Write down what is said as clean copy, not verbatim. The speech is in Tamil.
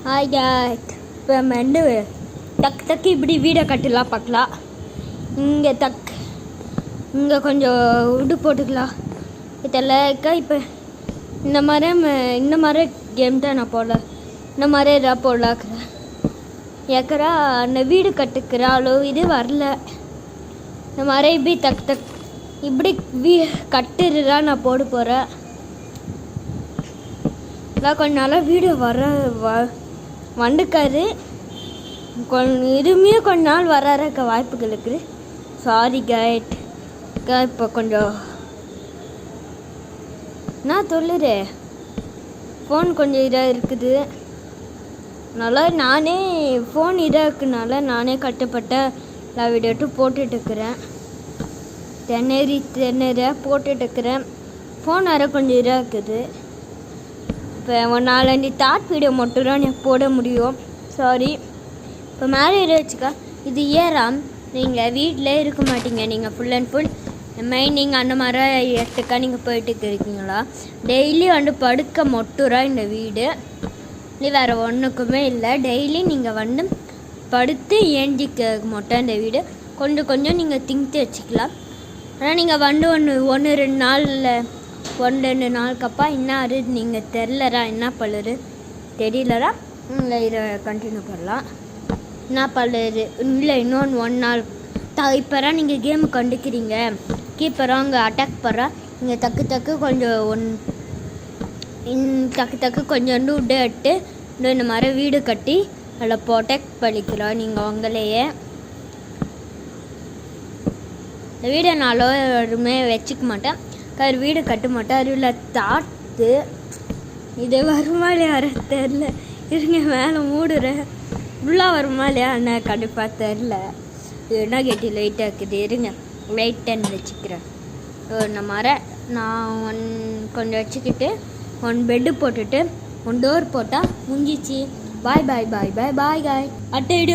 ஹாய் காய்ஸ், இப்போ நம்ம வந்து டக்கு இப்படி வீடை கட்டலாம் பார்க்கலாம். இங்கே கொஞ்சம் உடு போட்டுக்கலாம். இதெல்லாம் இப்போ இந்த மாதிரி கேம் தான் நான் போடல. இந்த மாதிரி எதாவது போடலாக்குறேன். ஏக்கரா அந்த வீடு கட்டுக்கிற அளவு இது வரல. இந்த மாதிரி இப்படி இப்படி கட்டுறதா நான் போட போகிறேன். கொஞ்ச நாளாக வீடு வந்துக்காது. இதுவுமே கொஞ்ச நாள் வர்றக்க வாய்ப்புகள் இருக்குது. Sorry guide. இப்போ கொஞ்சம் நான் சொல்லுறேன், ஃபோன் கொஞ்சம் இதாக இருக்குது. நல்லா நானே ஃபோன் இதாக இருக்குனால நானே கட்டுப்பட்ட எல்லா வீடியோட்டும் போட்டுட்ருக்குறேன். திணற போட்டுட்ருக்குறேன். ஃபோன் வேறு கொஞ்சம் இதாக இருக்குது. இப்போ ஒரு 4-5 தாட் வீடியோ மட்டும் தான் எனக்கு போட முடியும். சாரி. இப்போ மேலே வச்சுக்கா, இது ஏறாம். நீங்கள் வீட்டிலே இருக்க மாட்டீங்க. நீங்கள் ஃபுல் அண்ட் ஃபுல் மைனிங் அந்த மாதிரி இடத்துக்கா நீங்கள் போயிட்டு இருக்கீங்களா? டெய்லி படுக்க மட்டும் இந்த வீடு. இது வேறு ஒன்றுக்குமே இல்லை. டெய்லி நீங்கள் படுத்து ஏஞ்சிக்க மட்டும் இந்த வீடு. கொஞ்சம் நீங்கள் திங்க் வச்சுக்கலாம். ஆனால் நீங்கள் 1-2 நாளில் 1-2 நாளுக்கப்பா என்ன நீங்கள் தெரிலரா, என்ன பல்லரு தெரியலரா, இல்லை இதை கண்டினியூ பண்ணலாம். என்ன பல்லரு இல்லை இன்னொன்று 1 நாள் இப்போரா நீங்கள் கேமு கண்டுக்கிறீங்க. கீப்பராக அங்கே அட்டாக் பண்ணுறா. நீங்கள் டக்கு கொஞ்சம் விட்டு எட்டு இந்த மாதிரி வீடு கட்டி அதில் ப்ரொடெக்ட் பண்ணிக்கலாம். நீங்கள் உங்களையே இந்த வீடை நாளுமே வச்சுக்க மாட்டேன். வீடு கட்ட மாட்டேன். அறிவில் தாட்டு இது வருமா இல்லையா தெரில. இருங்க மேலே மூடுறேன். ஃபுல்லாக வருமா இல்லையா என்ன கண்டிப்பாக தெரில. என்ன கேட்டி லைட்டாக இருக்குது. இருங்க லைட் 10 வச்சுக்கிறேன். நான் கொஞ்சம் வச்சுக்கிட்டு 1 பெட்டு போட்டுட்டு 1 டோர் போட்டால் முடிஞ்சிச்சு. பாய் பாய் பாய் பாய் பாய் காய். அடுத்த வீடியோ